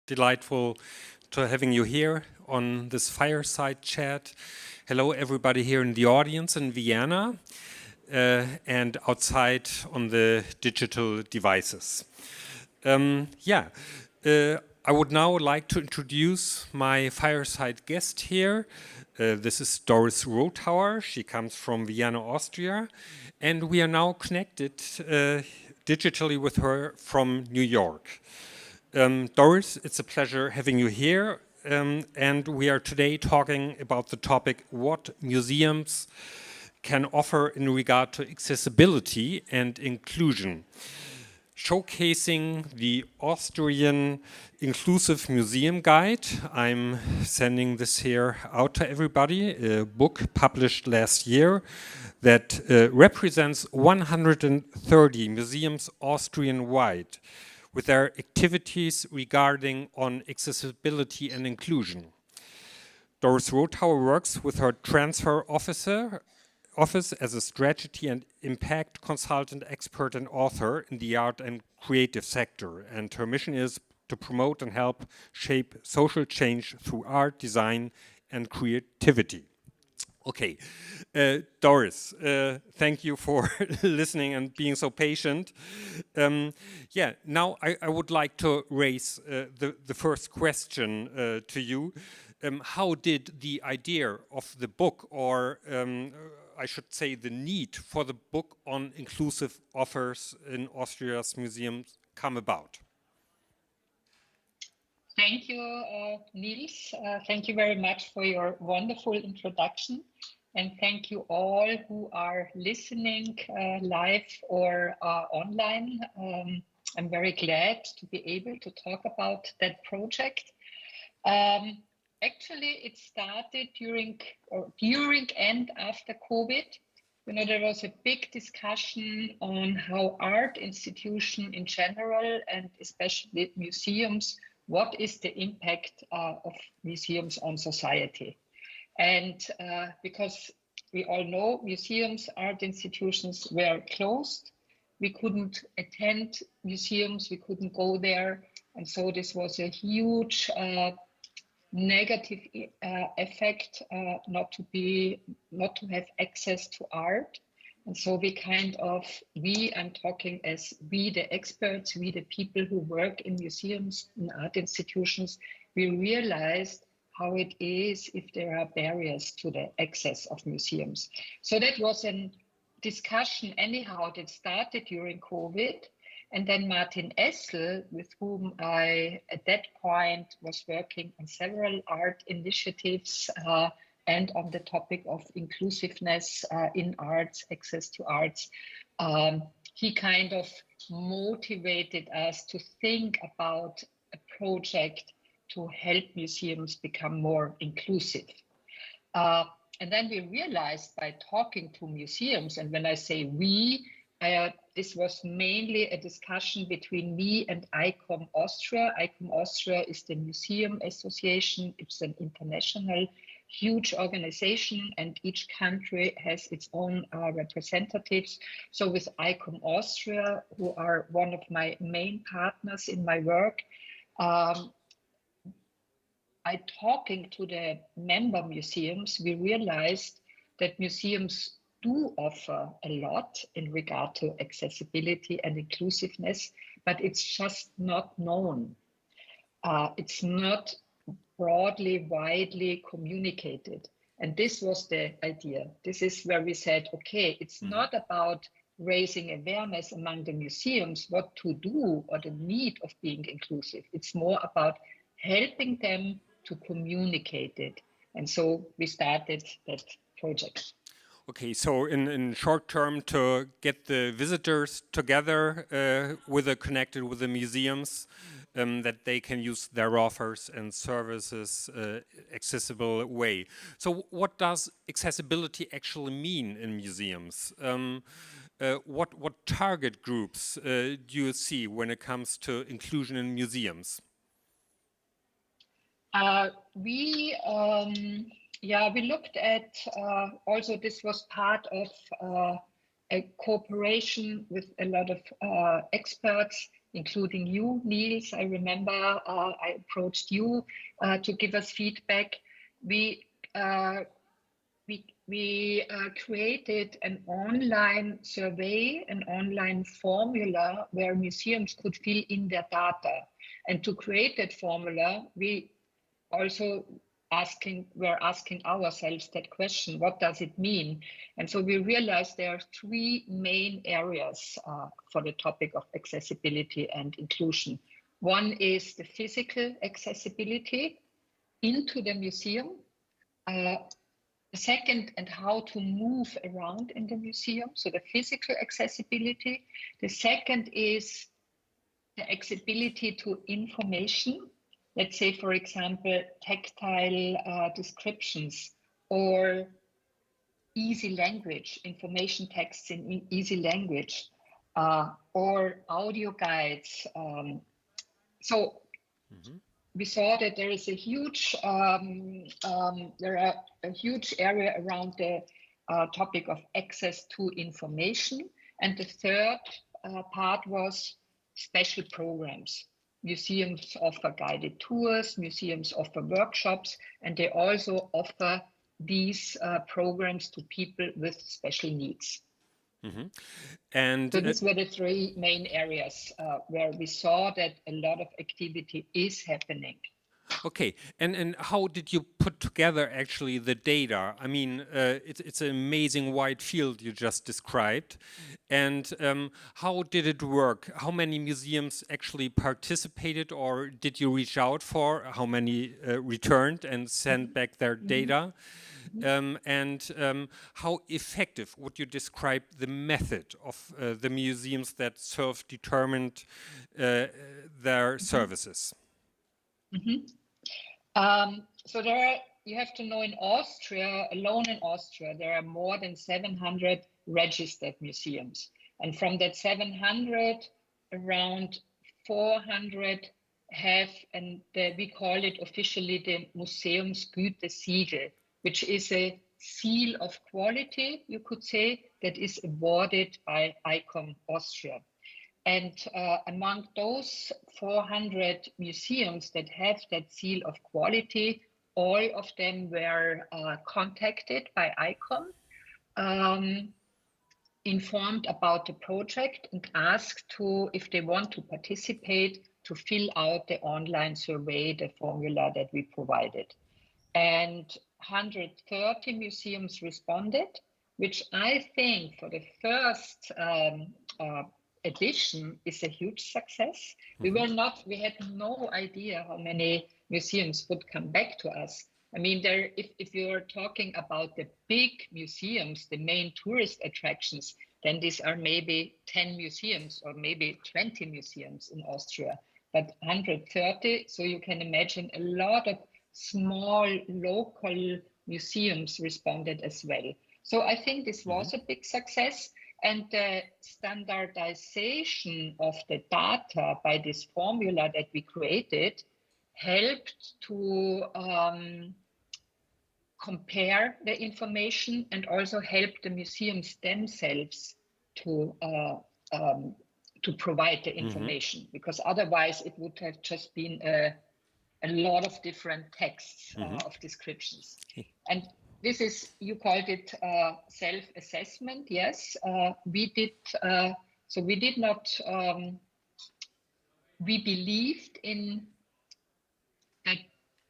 Delightful to having you here on this fireside chat. Hello, everybody here in the audience in Vienna and outside on the digital devices. I would now like to introduce my fireside guest here. This is Doris ROTHAUER. She comes from Vienna, Austria, and we are now connected digitally with her from New York. Doris, it's a pleasure having you here, and we are today talking about the topic what museums can offer in regard to accessibility and inclusion, showcasing the Austrian Inclusive Museum Guide. I'm sending this here out to everybody, a book published last year that represents 130 museums Austrian-wide with their activities regarding on accessibility and inclusion. Doris ROTHAUER works with her transfer office as a strategy and impact consultant, expert and author in the art and creative sector. And her mission is to promote and help shape social change through art, design and creativity. Okay, Doris, thank you for listening and being so patient. Now I would like to raise the first question to you. How did the idea of the book, or I should say the need for the book on inclusive offers in Austria's museums come about? Thank you, Nils. Thank you very much for your wonderful introduction. And thank you all who are listening live or online. I'm very glad to be able to talk about that project. Actually, it started during and after COVID. You know, there was a big discussion on how art institutions in general, and especially museums, what is the impact of museums on society? And because we all know museums, art institutions were closed, we couldn't attend museums, we couldn't go there. And so this was a huge negative effect not to have access to art. And so I'm talking as we, the experts, we, the people who work in museums and art institutions, we realized how it is if there are barriers to the access of museums. So that was a discussion anyhow that started during COVID. And then Martin Essl, with whom I, at that point, was working on several art initiatives and on the topic of inclusiveness in arts, access to arts. He kind of motivated us to think about a project to help museums become more inclusive. And then we realized by talking to museums, and when I say we, this was mainly a discussion between me and ICOM Austria. ICOM Austria is the Museum Association. It's an international huge organization, and each country has its own representatives. So with ICOM Austria, who are one of my main partners in my work, by talking to the member museums, we realized that museums do offer a lot in regard to accessibility and inclusiveness, but it's just not known. It's not broadly, widely communicated. And this was the idea. This is where we said, okay, it's not about raising awareness among the museums, what to do or the need of being inclusive. It's more about helping them to communicate it. And so we started that project. Okay, so in short term, to get the visitors together connected with the museums, that they can use their offers and services accessible way. So what does accessibility actually mean in museums? What target groups do you see when it comes to inclusion in museums? We looked at, also this was part of a cooperation with a lot of experts including you, Nils. I remember I approached you to give us feedback. We created an online survey, an online formula where museums could fill in their data. And to create that formula, we also were asking ourselves that question, what does it mean? And so we realized there are three main areas for the topic of accessibility and inclusion. One is the physical accessibility into the museum. The second, and how to move around in the museum, so the physical accessibility. The second is the accessibility to information. Let's say, for example, tactile descriptions or easy language, information texts in easy language, or audio guides. We saw that there is a huge, a huge area around the topic of access to information. And the third part was special programs. Museums offer guided tours, museums offer workshops, and they also offer these programs to people with special needs. Mm-hmm. And so these were the three main areas where we saw that a lot of activity is happening. Okay, and how did you put together actually the data? I mean, it's an amazing wide field you just described. And how did it work? How many museums actually participated, or did you reach out for? How many returned and sent back their data? And how effective would you describe the method of the museums that self-determined their services? So there are, you have to know, in Austria, alone in Austria, there are more than 700 registered museums. And from that 700, around 400 have, and we call it officially the Museums Gütesiegel, which is a seal of quality, you could say, that is awarded by ICOM Austria. And among those 400 museums that have that seal of quality, all of them were contacted by ICOM, informed about the project, and asked if they want to participate, to fill out the online survey, the formula that we provided. And 130 museums responded, which I think for the first edition is a huge success. We had no idea how many museums would come back to us. I mean, if you're talking about the big museums, the main tourist attractions, then these are maybe 10 museums or maybe 20 museums in Austria, but 130. So you can imagine a lot of small local museums responded as well. So I think this was a big success. And the standardization of the data by this formula that we created helped to compare the information, and also helped the museums themselves to provide the information, because otherwise it would have just been a lot of different texts of descriptions. And this is, you called it self-assessment. Yes, we did. So we did not, we believed in that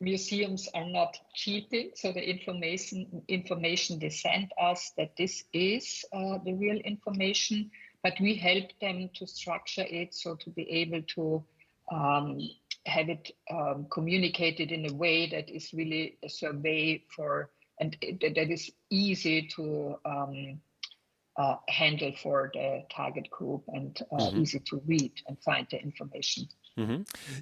museums are not cheating. So the information they sent us, that this is the real information, but we helped them to structure it so to be able to have it communicated in a way that is really a survey for, and that is easy to handle for the target group, and easy to read and find the information.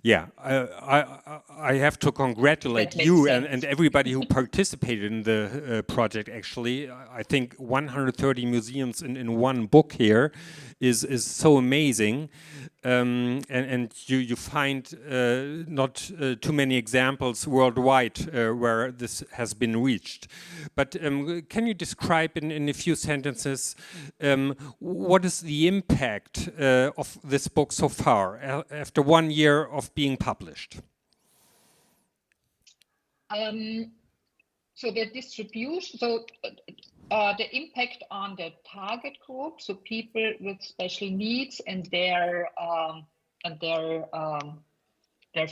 Yeah, I have to congratulate you and everybody who participated in the project. Actually, I think 130 museums in one book here is so amazing, and you find not too many examples worldwide where this has been reached. But can you describe in a few sentences What is the impact of this book so far, after 1 year of being published? So the distribution, the impact on the target group, so people with special needs and their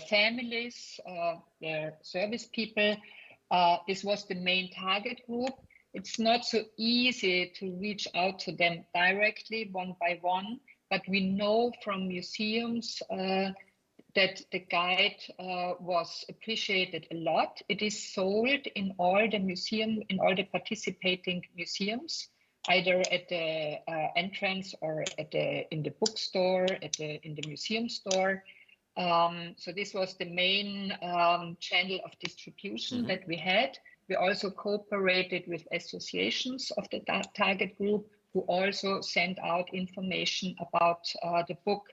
families, their service people, this was the main target group. It's not so easy to reach out to them directly one by one, but we know from museums that the guide was appreciated a lot. It is sold in all the participating museums, either at the entrance or in the bookstore, in the museum store. So this was the main channel of distribution that we had. We also cooperated with associations of the target group who also sent out information about the book.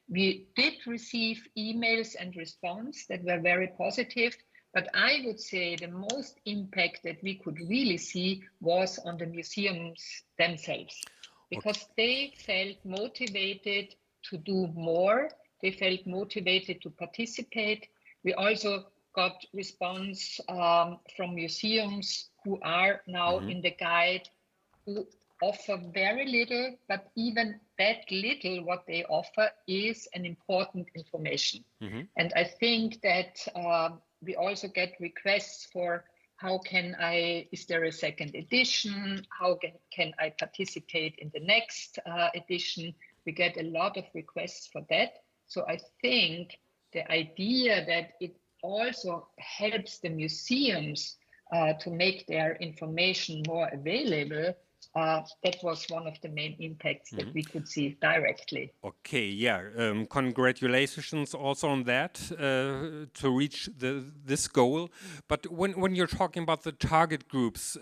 We did receive emails and response that were very positive, but I would say the most impact that we could really see was on the museums themselves, because they felt motivated to do more. They felt motivated to participate. We also got response from museums who are now in the guide, who offer very little, but even that little what they offer is an important information. And I think that we also get requests for is there a second edition? How can I participate in the next edition? We get a lot of requests for that. So I think the idea that it also helps the museums to make their information more available, that was one of the main impacts that we could see directly. Okay, yeah. Congratulations also on that, to reach this goal. But when you're talking about the target groups,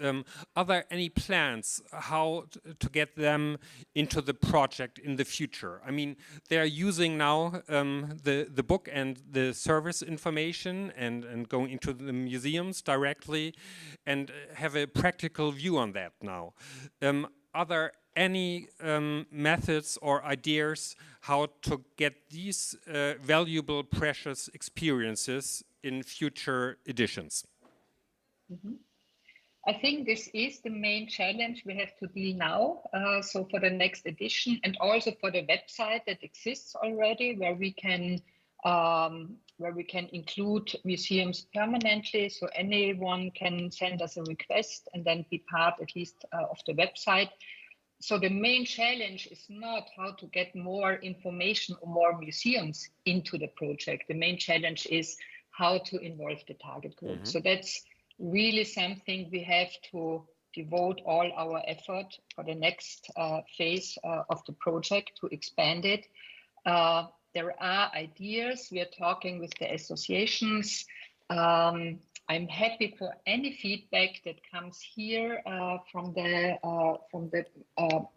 are there any plans how to get them into the project in the future? I mean, they're using now the book and the service information and going into the museums directly and have a practical view on that now. Are there any methods or ideas how to get these valuable, precious experiences in future editions? I think this is the main challenge we have to deal now. So for the next edition, and also for the website that exists already, where we can include museums permanently, so anyone can send us a request and then be part at least of the website. So the main challenge is not how to get more information or more museums into the project. The main challenge is how to involve the target group. So that's really something we have to devote all our effort for the next phase of the project to expand it. There are ideas. We are talking with the associations. I'm happy for any feedback that comes here from the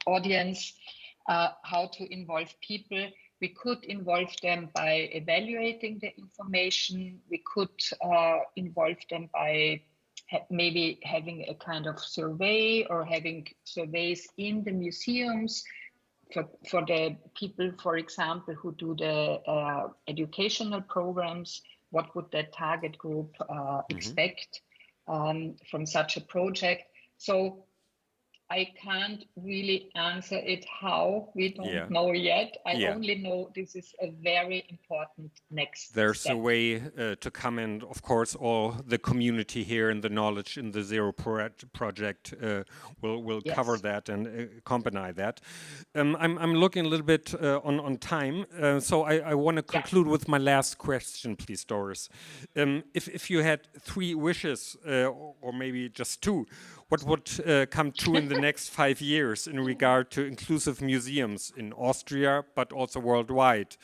audience, how to involve people. We could involve them by evaluating the information. We could involve them by maybe having a kind of survey or having surveys in the museums for the people, for example, who do the educational programs. What would that target group expect from such a project? So I can't really answer it how. We don't know yet. I only know this is a very important next There's step. a way to come in, of course, all the community here and the knowledge in the Zero Project will cover that and accompany that. I'm looking a little bit on time, so I want to conclude with my last question, please, Doris. If you had 3 wishes, or maybe just 2, what would come true in the next 5 years in regard to inclusive museums in Austria, but also worldwide?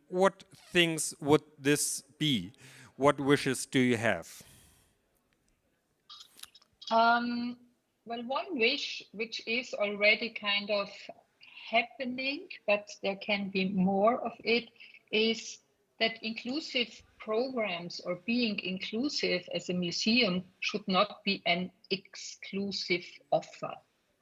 What things would this be? What wishes do you have? Well, one wish, which is already kind of happening, but there can be more of it, is that inclusive programs or being inclusive as a museum should not be an exclusive offer.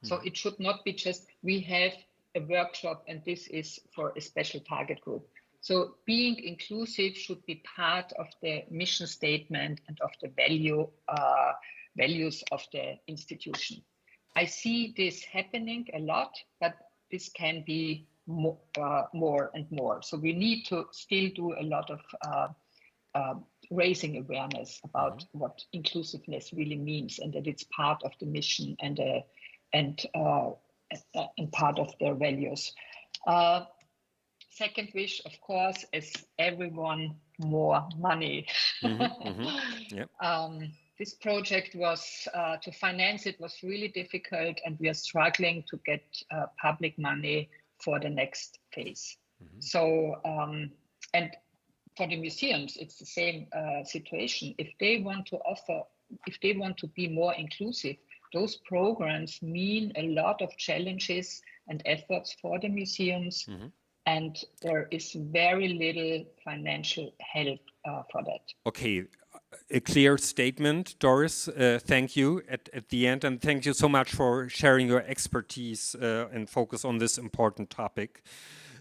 So it should not be just, we have a workshop and this is for a special target group. So being inclusive should be part of the mission statement and of the values of the institution. I see this happening a lot, but this can be more and more. So we need to still do a lot of raising awareness about what inclusiveness really means, and that it's part of the mission and part of their values. Second wish, of course, is everyone more money. Yep. This project was, to finance it was really difficult, and we are struggling to get public money for the next phase. So, and for the museums, it's the same situation. If they want to offer, if they want to be more inclusive, those programs mean a lot of challenges and efforts for the museums. And there is very little financial help for that. Okay, a clear statement, Doris. Thank you at the end, and thank you so much for sharing your expertise and focus on this important topic.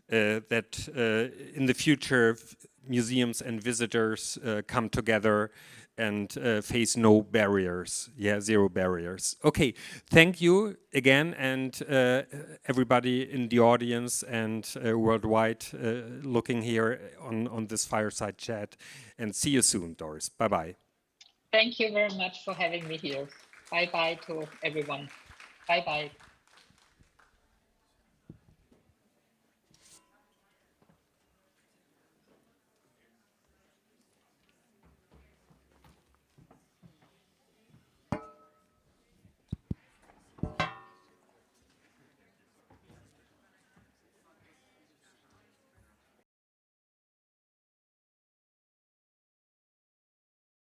That in the future, museums and visitors come together and face no barriers. Yeah, zero barriers. Okay, thank you again, and everybody in the audience and worldwide looking here on this fireside chat. And see you soon, Doris. Bye-bye. Thank you very much for having me here. Bye-bye to everyone. Bye-bye.